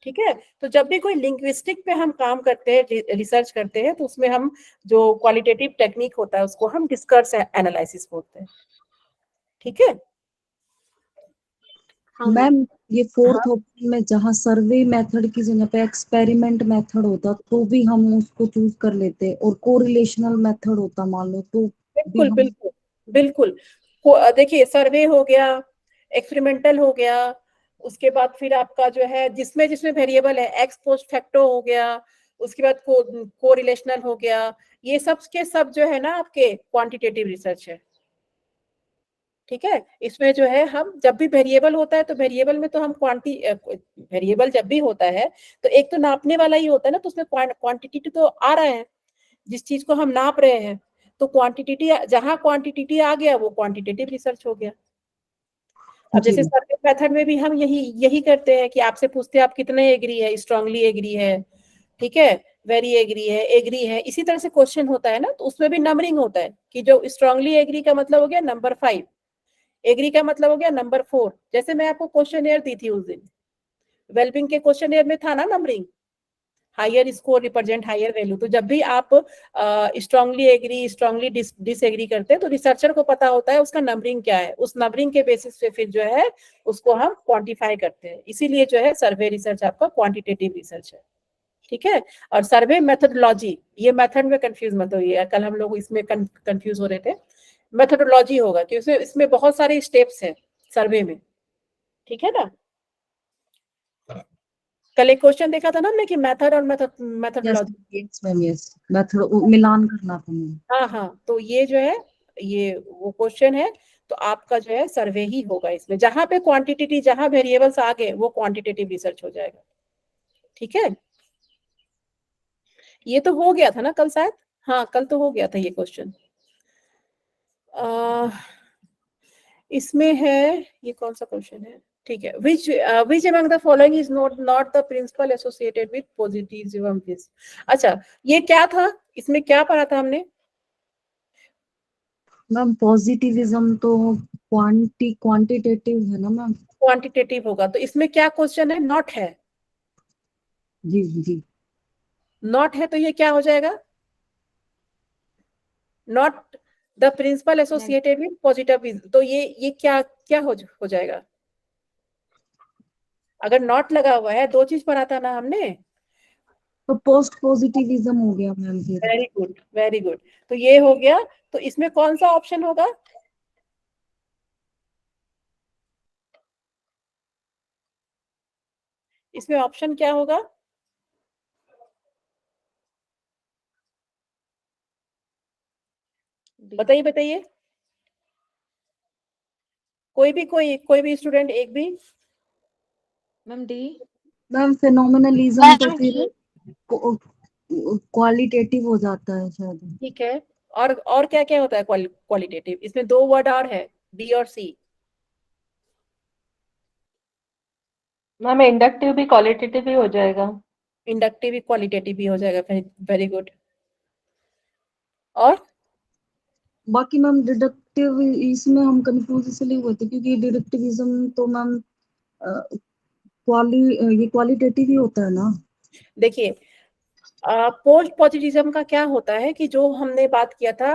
ठीक है। तो जब भी कोई लिंग्विस्टिक पे हम काम करते हैं, रिसर्च करते हैं, तो उसमें हम जो क्वालिटेटिव टेक्निक होता है उसको हम डिस्कर्स एनालिसिस बोलते हैं, ठीक है। हाँ मैम ये फोर्थ हाँ, ऑप्शन में जहाँ सर्वे मेथड की जगह पे एक्सपेरिमेंट मेथड होता तो भी हम उसको चूज कर लेते, और कोरिलेशनल मेथड होता मान लो तो भी बिल्कुल हम। बिल्कुल बिल्कुल। देखिए, सर्वे हो गया, एक्सपेरिमेंटल हो गया, उसके बाद फिर आपका जो है जिसमें जिसमें वेरिएबल है, एक्स पोस्ट फैक्टो हो गया, उसके बाद को रिलेशनल हो गया, ये सब के सब जो है ना आपके क्वांटिटेटिव रिसर्च है, ठीक है। इसमें जो है हम जब भी वेरिएबल होता है तो वेरिएबल में तो हम वेरिएबल जब भी होता है तो एक तो नापने वाला ही होता है ना, तो उसमें क्वांटिटी तो आ रहा है जिस चीज को हम नाप रहे हैं, तो क्वांटिटी जहां क्वांटिटी आ गया वो क्वांटिटेटिव रिसर्च हो गया। अब जी जैसे सर्वे मेथड में भी हम यही यही करते हैं कि आपसे पूछते हैं आप कितने एग्री है, स्ट्रांगली एग्री है, ठीक है, वेरी एग्री है, इसी तरह से क्वेश्चन होता है ना, तो उसमें भी नंबरिंग होता है कि जो स्ट्रांगली एग्री का मतलब हो गया नंबर 5, एग्री का मतलब हो गया नंबर 4। जैसे मैं आपको क्वेश्चन दी थी उस दिन, वेलबिंग के क्वेश्चन में था ना numbering, higher score represent higher value, तो जब भी आप स्ट्रांगली एग्री स्ट्रांगली डिसएग्री करते हैं तो रिसर्चर को पता होता है उसका नंबरिंग क्या है, उस नंबरिंग के बेसिस पे फिर जो है उसको हम क्वांटिफाई करते हैं, इसीलिए जो है सर्वे रिसर्च आपका क्वांटिटेटिव रिसर्च है, ठीक है। और सर्वे मेथोडोलॉजी, ये मेथड में कंफ्यूज मत होइए, कल हम लोग इसमें कंफ्यूज हो रहे थे, मेथोडोलॉजी होगा क्योंकि इसमें बहुत सारे स्टेप्स हैं सर्वे में, ठीक है ना। कल एक क्वेश्चन देखा था ना हमने कि मेथड और yes methodology, yes ma'am yes, method मिलान करना था मैम। हाँ हाँ, तो ये जो है ये वो क्वेश्चन है, तो आपका जो है सर्वे ही होगा इसमें, जहां पे क्वांटिटेटिव, जहां वेरिएबल्स आ गए वो क्वांटिटेटिव रिसर्च हो जाएगा, ठीक है। ये तो हो गया था ना कल शायद, हाँ कल तो हो गया था ये क्वेश्चन। इसमें है, ये कौन सा क्वेश्चन है, ठीक है, which among the following is not the principle associated with positivism is, अच्छा ये क्या था, इसमें क्या पढ़ा था हमने? मैम पॉजिटिविज्म तो क्वांटिटेटिव है ना मैम? क्वांटिटेटिव होगा, तो इसमें क्या क्वेश्चन है, नॉट है, जी जी। नॉट है तो ये क्या हो जाएगा, not the principle associated with positive, तो ये क्या क्या हो जाएगा, अगर नॉट लगा हुआ है, दो चीज पढ़ा था ना हमने। तो पोस्ट पॉजिटिविज्म हो गया मैम फिर। वेरी गुड, वेरी गुड, तो ये हो गया। तो इसमें कौन सा ऑप्शन होगा, इसमें ऑप्शन क्या होगा, बताइए बताइए, कोई भी स्टूडेंट, एक भी। Ma'am D. मैम फेनोमेनलिज्म तो फिर क्वालिटेटिव हो जाता है शायद। ठीक है, और क्या क्या होता है क्वालिटेटिव, इसमें दो वर्ड और है, बी और सी। मैम इंडक्टिव भी क्वालिटेटिव भी हो जाएगा। इंडक्टिव भी क्वालिटेटिव भी हो जाएगा, वेरी गुड। और बाकी मैम डिडक्टिव, इसमें हम कंफ्यूज इसलिए हुए थे क्योंकि डिडक्टिविज्म तो मैम ये क्वालिटेटिव ही होता है ना। देखिए, पोस्ट पॉजिटिविज्म का क्या होता है कि जो हमने बात किया था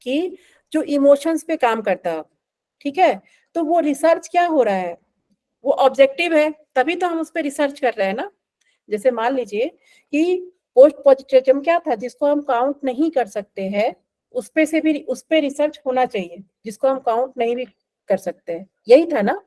कि जो इमोशंस पे काम करता है, ठीक है, तो वो रिसर्च क्या हो रहा है, वो ऑब्जेक्टिव है, तभी तो हम उस पर रिसर्च कर रहे हैं ना। जैसे मान लीजिए कि पोस्ट पॉजिटिविज्म क्या था, जिसको हम काउंट नहीं कर सकते हैं, उस पे से भी उस पे रिसर्च होना चाहिए, जिसको हम काउंट नहीं भी कर सकते हैं, यही था ना।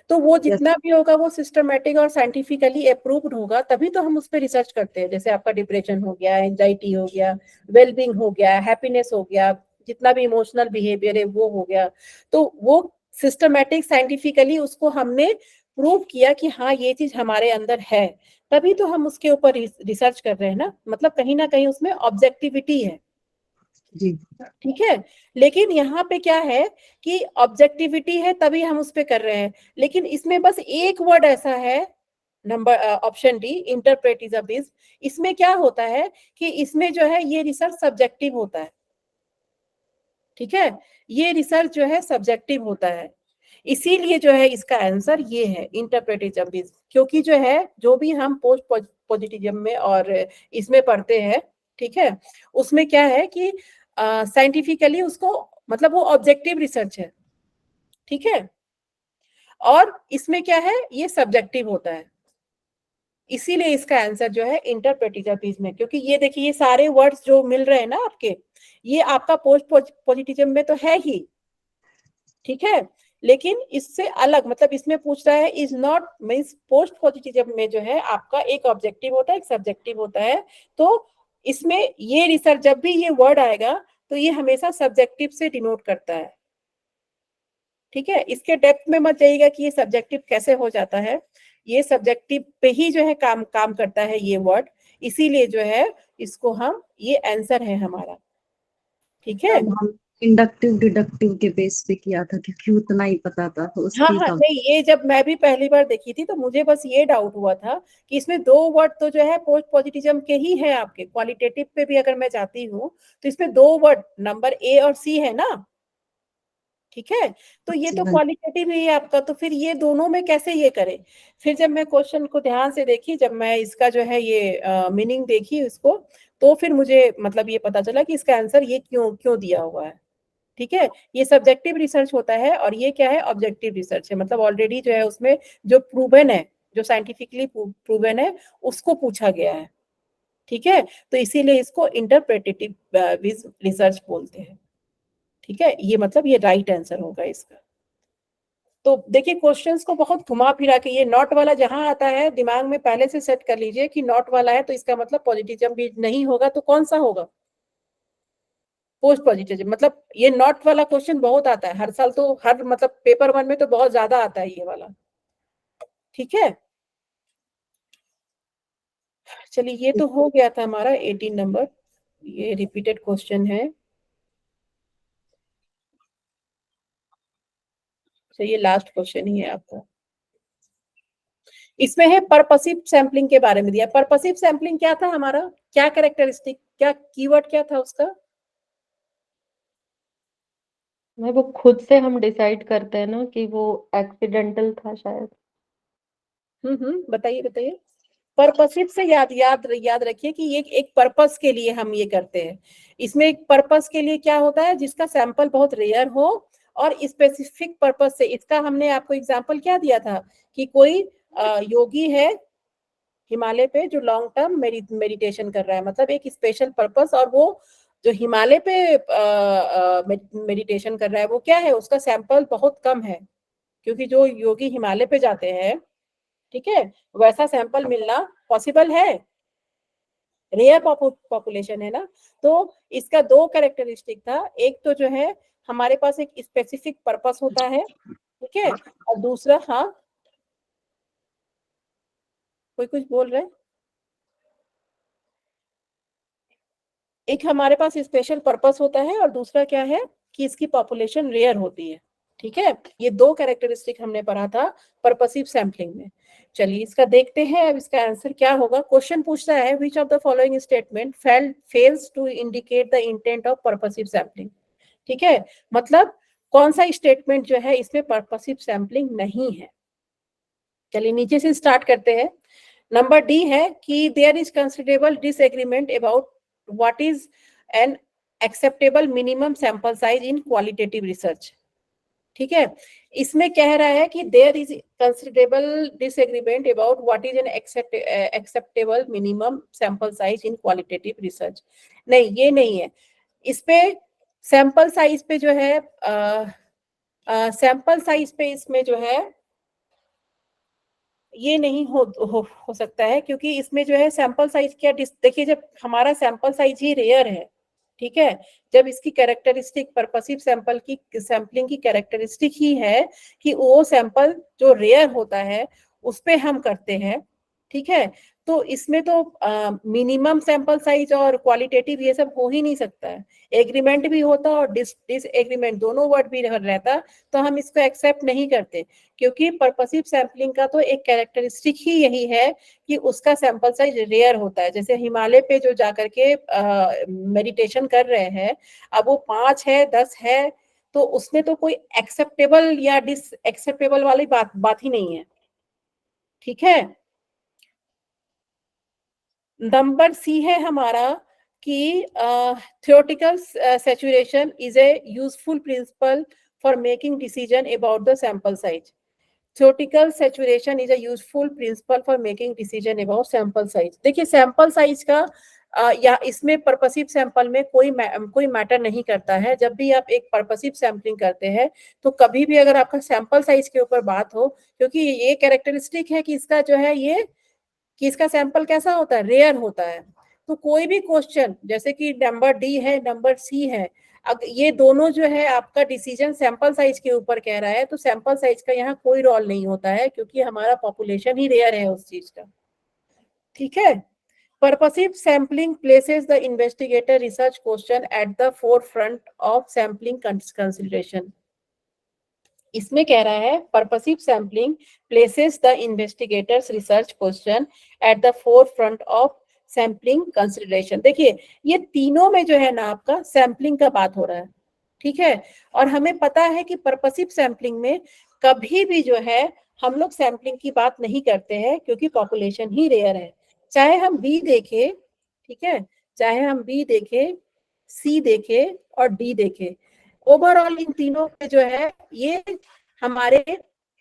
तो वो जितना भी होगा वो सिस्टमेटिक और साइंटिफिकली अप्रूव्ड होगा, तभी तो हम उस पर रिसर्च करते हैं। जैसे आपका डिप्रेशन हो गया, एंजाइटी हो गया, वेलबींग हो गया, हैप्पीनेस हो गया, जितना भी इमोशनल बिहेवियर है वो हो गया, तो वो सिस्टमेटिक साइंटिफिकली उसको हमने प्रूव किया कि हाँ ये चीज हमारे अंदर है, तभी तो हम उसके ऊपर रिसर्च कर रहे हैं ना, मतलब कहीं ना कहीं उसमें ऑब्जेक्टिविटी है। जी ठीक है, लेकिन यहाँ पे क्या है कि ऑब्जेक्टिविटी है तभी हम उस पे कर रहे हैं, लेकिन इसमें बस एक वर्ड ऐसा है, नंबर ऑप्शन डी, इंटरप्रेटिज्म। इसमें क्या होता है कि इसमें जो है ये रिसर्च सब्जेक्टिव होता है, ठीक है, ये रिसर्च जो है सब्जेक्टिव होता है, इसीलिए जो है इसका आंसर ये है इंटरप्रेटिज्म, क्योंकि जो है जो भी हम पोस्ट पॉजिटिविज्म में और इसमें पढ़ते हैं, ठीक है, उसमें क्या है कि साइंटिफिकली उसको, मतलब वो ऑब्जेक्टिव रिसर्च है, ठीक है, और इसमें क्या है, ये सब्जेक्टिव होता है, इसीलिए इसका आंसर जो है इंटरप्रेटिज्म में, क्योंकि ये देखिए ये सारे वर्ड्स जो मिल रहे हैं ना आपके, ये आपका पोस्ट पॉजिटिविज्म में तो है ही, ठीक है, लेकिन इससे अलग, मतलब इसमें पूछ रहा है is not means, post positivism में जो है आपका एक ऑब्जेक्टिव होता है, एक सब्जेक्टिव होता है, तो इसमें ये रिसर्च जब भी ये वर्ड आएगा तो ये हमेशा सब्जेक्टिव से डिनोट करता है, ठीक है, इसके डेप्थ में मत जाइएगा कि ये सब्जेक्टिव कैसे हो जाता है, ये सब्जेक्टिव पे ही जो है काम काम करता है ये वर्ड, इसीलिए जो है इसको हम, ये आंसर है हमारा, ठीक है। मैम हम इंडक्टिव डिडक्टिव के बेस पे किया था क्योंकि उतना ही पता था, तो हाँ उसके हाँ, हिसाब। नहीं ये जब मैं भी पहली बार देखी थी तो मुझे बस ये डाउट हुआ था कि इसमें दो वर्ड तो जो है पोस्ट पॉजिटिविज्म के ही है, आपके क्वालिटेटिव पे भी अगर मैं जाती हूँ तो इसमें दो वर्ड नंबर ए और सी है ना, ठीक है, तो ये जी तो हाँ। क्वालिटेटिव ही है आपका, तो फिर ये दोनों में कैसे ये करें। फिर जब मैं क्वेश्चन को ध्यान से देखी, जब मैं इसका जो है ये मीनिंग देखी इसको, तो फिर मुझे मतलब ये पता चला कि इसका आंसर ये क्यों क्यों दिया हुआ है, ठीक है, ये सब्जेक्टिव रिसर्च होता है और ये क्या है, ऑब्जेक्टिव रिसर्च है, मतलब ऑलरेडी जो है उसमें जो प्रूवन है, जो साइंटिफिकली प्रूवन है, उसको पूछा गया है, ठीक है, तो इसीलिए इसको इंटरप्रेटेटिव रिसर्च बोलते हैं, ठीक है, ये मतलब ये राइट आंसर होगा इसका। तो देखिए क्वेश्चंस को बहुत घुमा फिरा के, ये नॉट वाला जहां आता है दिमाग में पहले से सेट कर लीजिए कि नॉट वाला है तो इसका मतलब पॉजिटिविज्म भी नहीं होगा, तो कौन सा होगा, पोस्ट पॉजिटिव, मतलब ये नॉट वाला क्वेश्चन बहुत आता है हर साल, तो हर मतलब पेपर वन में तो बहुत ज्यादा आता है ये वाला, ठीक है। चलिए ये तो हो गया था हमारा 18 नंबर, ये रिपीटेड क्वेश्चन है, तो ये लास्ट क्वेश्चन ही है आपका। इसमें है परपसिव सैंपलिंग के बारे में दिया, परपसिव सैंपलिंग क्या था हमारा, क्या कैरेक्टरिस्टिक, क्या कीवर्ड क्या था उसका, मैं वो खुद से हम डिसाइड करते हैं ना कि वो एक्सीडेंटल था शायद। बताइए बताइए। पर्पसिव से याद याद याद रखिए कि ये एक पर्पस के लिए हम ये करते हैं। इसमें एक पर्पस के लिए क्या होता है, जिसका सैंपल बहुत रेयर हो और स्पेसिफिक पर्पस से। इसका हमने आपको एग्जांपल क्या दिया था कि कोई योगी है हिमालय पे जो लॉन्ग टर्म मेडिटेशन कर रहा है, मतलब एक स्पेशल पर्पस। और वो जो हिमालय पे मेडिटेशन कर रहा है वो क्या है, उसका सैंपल बहुत कम है, क्योंकि जो योगी हिमालय पे जाते हैं, ठीक है, वैसा सैंपल मिलना पॉसिबल है, रेयर पॉपुलेशन है ना। तो इसका दो कैरेक्टरिस्टिक था, एक तो जो है हमारे पास एक स्पेसिफिक पर्पस होता है, ठीक है, और दूसरा, हाँ कोई कुछ बोल रहे हैं, एक हमारे पास स्पेशल पर्पस होता है और दूसरा क्या है कि इसकी पॉपुलेशन रेयर होती है, ठीक है। ये दो कैरेक्टरिस्टिक हमने पढ़ा था पर्पसिव सैम्पलिंग में। चलिए इसका देखते हैं अब इसका आंसर क्या होगा। क्वेश्चन पूछता है which of the following statement fails to indicate the intent of purposive sampling, ठीक है, मतलब कौन सा स्टेटमेंट जो है इसमें पर्पसिव सैम्पलिंग नहीं है। चलिए नीचे से स्टार्ट करते हैं। नंबर डी है कि there is considerable disagreement about what is an acceptable minimum sample size in qualitative research, ठीक है। इसमें कह रहा है कि there is considerable disagreement about what is an acceptable minimum sample size in qualitative research. नहीं, ये नहीं है। इस पे सैंपल साइज पे जो है सैंपल साइज पे इसमें जो है ये नहीं हो सकता है, क्योंकि इसमें जो है सैंपल साइज क्या, देखिए जब हमारा सैंपल साइज ही रेयर है, ठीक है, जब इसकी कैरेक्टरिस्टिक पर्पसिव सैंपलिंग की कैरेक्टरिस्टिक ही है कि वो सैंपल जो रेयर होता है उस पे हम करते हैं, ठीक है, तो इसमें तो मिनिमम सैंपल साइज और क्वालिटेटिव ये सब हो ही नहीं सकता है। एग्रीमेंट भी होता और डिस एग्रीमेंट दोनों वर्ड भी रहता तो हम इसको एक्सेप्ट नहीं करते, क्योंकि पर्पसिव सैंपलिंग का तो एक कैरेक्टरिस्टिक ही यही है कि उसका सैंपल साइज रेयर होता है। जैसे हिमालय पे जो जाकर के मेडिटेशन कर रहे हैं, अब वो 5 है 10 है, तो उसमें तो कोई एक्सेप्टेबल या डिस एक्सेप्टेबल वाली बात ही नहीं है, ठीक है। नंबर सी है हमारा कि theoretical saturation is a useful principle for making decision about the sample size. Theoretical saturation is a useful principle for making decision about sample size. देखिए सैंपल साइज का या इसमें पर्पसिव सैंपल में कोई matter नहीं करता है। जब भी आप एक पर्पसिव सैंपलिंग करते हैं तो कभी भी अगर आपका सैंपल साइज के ऊपर बात हो, क्योंकि ये कैरेक्टरिस्टिक है कि इसका जो है ये कि इसका सैंपल कैसा होता है, रेयर होता है, तो कोई भी क्वेश्चन जैसे कि नंबर डी है नंबर सी है, अगर ये दोनों जो है आपका डिसीजन सैंपल साइज के ऊपर कह रहा है तो सैंपल साइज का यहाँ कोई रोल नहीं होता है, क्योंकि हमारा पॉपुलेशन ही रेयर है उस चीज का, ठीक है। Purposive sampling places the investigator research question at the forefront of sampling consideration. इसमें कह रहा है purposive sampling places the investigators research question at the forefront of sampling consideration. देखिए ये तीनों में जो है ना आपका सैम्पलिंग का बात हो रहा है, ठीक है, और हमें पता है कि पर्पसिव सैम्पलिंग में कभी भी जो है हम लोग सैम्पलिंग की बात नहीं करते हैं, क्योंकि पॉपुलेशन ही रेयर है। चाहे हम बी देखें, ठीक है, चाहे हम बी देखें, सी देखें और डी देखें, ओवरऑल इन तीनों पे जो है ये हमारे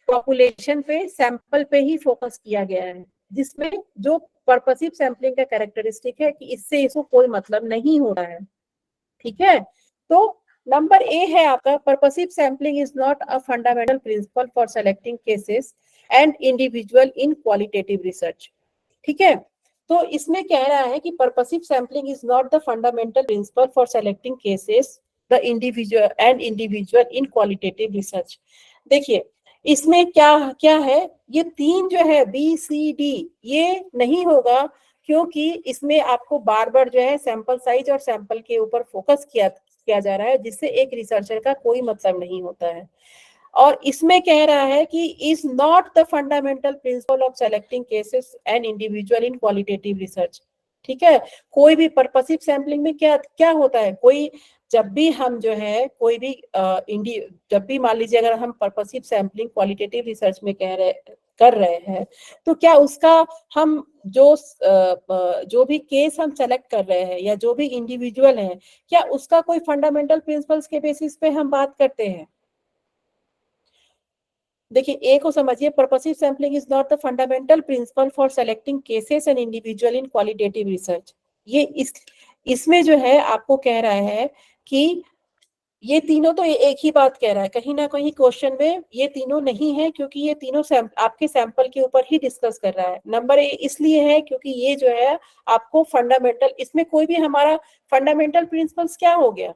पॉपुलेशन पे सैंपल पे ही फोकस किया गया है, जिसमें जो पर्पसिव सैंपलिंग का कैरेक्टरिस्टिक है कि इससे इसको कोई मतलब नहीं हो रहा है, ठीक है। तो नंबर ए है आपका purposive sampling is not a fundamental principle for selecting cases and individual in qualitative research, ठीक है। तो इसमें कह रहा है कि purposive sampling is not the fundamental principle for selecting cases the individual in qualitative research. देखिए इसमें क्या क्या है, ये तीन जो है बी सी डी ये नहीं होगा, क्योंकि इसमें आपको बार बार जो है सैंपल साइज और सैंपल के ऊपर फोकस किया जा रहा है, जिससे एक रिसर्चर का कोई मतलब नहीं होता है। और इसमें कह रहा है कि is not the fundamental principle of selecting cases and individual in qualitative research, ठीक है। कोई भी पर्पसिव सैंपलिंग में क्या क्या होता है, कोई जब भी हम जो है कोई भी जब भी मान लीजिए अगर हम पर्पसिव सैम्पलिंग क्वालिटेटिव रिसर्च में कर रहे हैं, तो क्या उसका हम जो भी केस हम सेलेक्ट कर रहे हैं या जो भी इंडिविजुअल है, क्या उसका कोई फंडामेंटल प्रिंसिपल्स के बेसिस पे हम बात करते हैं? देखिए, ए को समझिए, purposive sampling is not the fundamental principle for selecting cases and individual in qualitative research. ये इसमें जो है आपको कह रहा है कि ये तीनों तो एक ही बात कह रहा है, कहीं ना कहीं क्वेश्चन में ये तीनों नहीं है, क्योंकि ये तीनों आपके सैंपल के ऊपर ही डिस्कस कर रहा है। नंबर ए इसलिए है क्योंकि ये जो है आपको फंडामेंटल, इसमें कोई भी हमारा फंडामेंटल प्रिंसिपल्स क्या हो गया,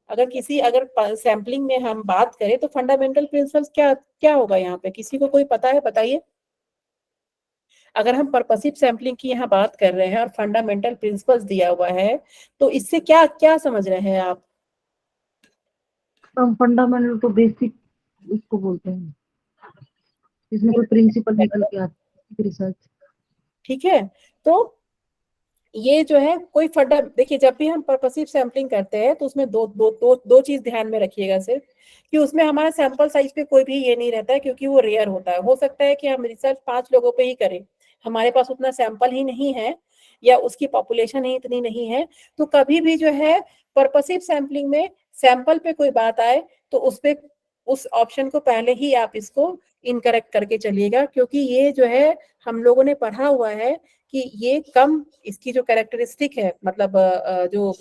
अगर सैम्पलिंग में हम बात करें तो फंडामेंटल प्रिंसिपल्स क्या क्या होगा यहाँ पे, किसी को कोई पता है? बताइए। अगर हम पर्पसिव सैम्पलिंग की यहाँ बात कर रहे हैं और फंडामेंटल प्रिंसिपल्स दिया हुआ है, तो इससे क्या क्या समझ रहे हैं आप? फंडामेंटल तो बेसिक उसको बोलते हैं, इसमें कोई प्रिंसिपल निकल के आता है रिसर्च। ठीक है, तो ये जो है कोई फंडा, देखिए जब भी हम पर्पसिव सैम्पलिंग करते हैं तो उसमें दो चीज ध्यान में रखिएगा सिर्फ, कि उसमें हमारा सैंपल साइज पे कोई भी ये नहीं रहता है, क्योंकि वो रेयर होता है। हो सकता है कि हम रिसर्च 5 लोगों पे ही करें, हमारे पास उतना सैंपल ही नहीं है या उसकी पॉपुलेशन ही इतनी नहीं है, तो कभी भी जो है पर्पसिव सैम्पलिंग में सैंपल पे कोई बात आए तो उस ऑप्शन को पहले ही आप इसको इनकरेक्ट करके चलिएगा, क्योंकि ये जो है हम लोगों ने पढ़ा हुआ है कि ये कम, इसकी जो कैरेक्टरिस्टिक है, मतलब जो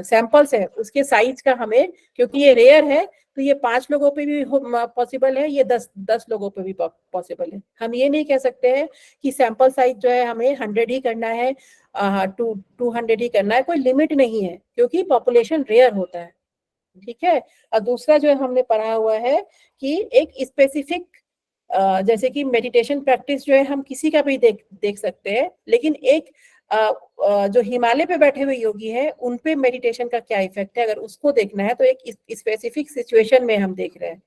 सैंपल्स है उसके साइज का हमें, क्योंकि ये रेयर है तो ये 5 लोगों पे भी पॉसिबल है, ये 10 लोगों पे भी पॉसिबल है। हम ये नहीं कह सकते हैं कि सैंपल साइज जो है हमें 100 ही करना है, 200 ही करना है, कोई लिमिट नहीं है, क्योंकि पॉपुलेशन रेयर होता है। ठीक है। और दूसरा जो हमने पढ़ा हुआ है कि एक स्पेसिफिक, जैसे कि मेडिटेशन प्रैक्टिस जो है हम किसी का भी देख सकते हैं, लेकिन एक जो हिमालय पे बैठे हुए योगी है उन पे मेडिटेशन का क्या इफेक्ट है, अगर उसको देखना है तो एक स्पेसिफिक सिचुएशन में हम देख रहे हैं।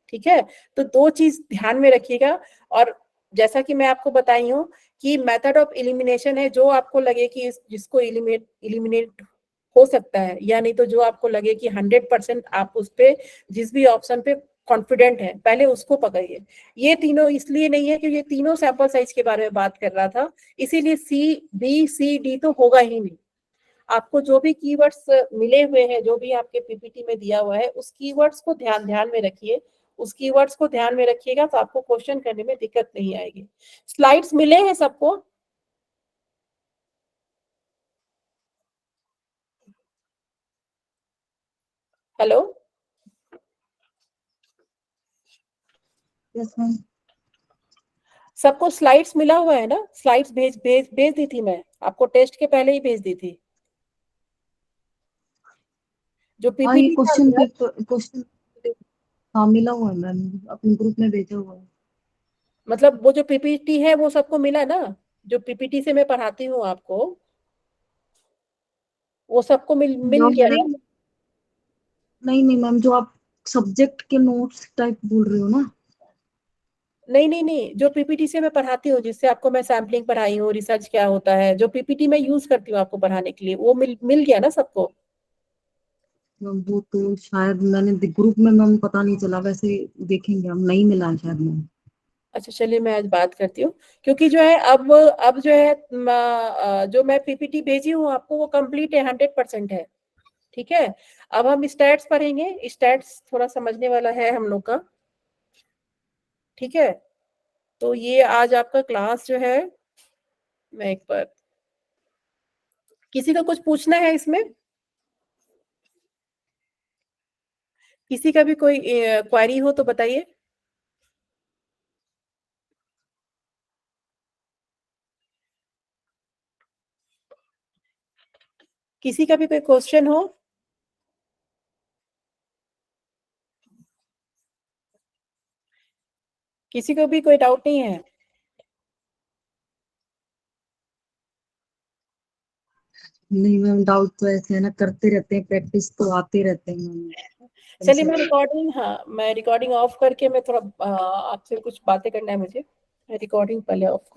ठीक है, तो 2 चीज ध्यान में रखिएगा। और जैसा कि मैं आपको बताई हूँ कि मेथड ऑफ इलिमिनेशन है, जो आपको लगे कि जिसको इलिमिनेट हो सकता है, या नहीं तो जो आपको लगे कि 100% आप उस पे जिस भी ऑप्शन पे कॉन्फिडेंट है, पहले उसको पकड़िए। ये तीनों इसलिए नहीं है क्योंकि ये तीनों सैंपल साइज के बारे में बात कर रहा था, इसीलिए सी बी सी डी तो होगा ही नहीं। आपको जो भी कीवर्ड्स मिले हुए हैं, जो भी आपके पीपीटी में दिया हुआ है, उस कीवर्ड्स को ध्यान में रखिए, उस कीवर्ड्स को ध्यान में रखिएगा तो आपको क्वेश्चन करने में दिक्कत नहीं आएगी। स्लाइड्स मिले हैं सबको? Hello, yes ma'am. सबको स्लाइड्स मिला हुआ है ना? स्लाइड्स भेज दी थी मैं आपको, टेस्ट के पहले ही भेज दी थी जो हाँ, ये पीपीटी। क्वेश्चन हाँ मिला हुआ है मैम, अपने ग्रुप में भेजा हुआ है। मतलब वो जो पीपीटी है वो सबको मिला ना? जो पीपीटी से मैं पढ़ाती हूँ आपको, वो सबको मिल जो गया ना? मैम, नहीं नहीं मैम, जो आप सब्जेक्ट के नोट्स टाइप बोल रहे हो ना? नहीं, जो पीपीटी से मैं पढ़ाती हूँ, जिससे आपको मैं सैम्पलिंग पढ़ाई हूँ, रिसर्च क्या होता है, जो पीपीटी मैं यूज करती हूँ आपको पढ़ाने के लिए, वो मिल गया ना सबको? मैम वो तो शायद मैंने ग्रुप में मैम पता नहीं चला, वैसे देखेंगे हम, नहीं मिला है शायद मैम। अच्छा चलिए, मैं आज बात करती हूँ, क्योंकि जो है अब जो है जो मैं पीपीटी भेजी हूँ आपको वो कंप्लीट है, 100% है। ठीक है, अब हम स्टैट्स पढ़ेंगे। स्टैट्स थोड़ा समझने वाला है हम लोग का। ठीक है, तो ये आज आपका क्लास जो है, मैं एक बार, किसी का कुछ पूछना है इसमें? किसी का भी कोई क्वेरी हो तो बताइए। किसी का भी कोई क्वेश्चन हो? किसी को भी कोई डाउट नहीं है? नहीं मैम, डाउट तो ऐसे है ना, करते रहते हैं प्रैक्टिस तो आते रहते हैं मैम। चलिए, मैं रिकॉर्डिंग, हाँ मैं रिकॉर्डिंग ऑफ करके, मैं थोड़ा आपसे कुछ बातें करना है मुझे, मैं रिकॉर्डिंग पहले ऑफ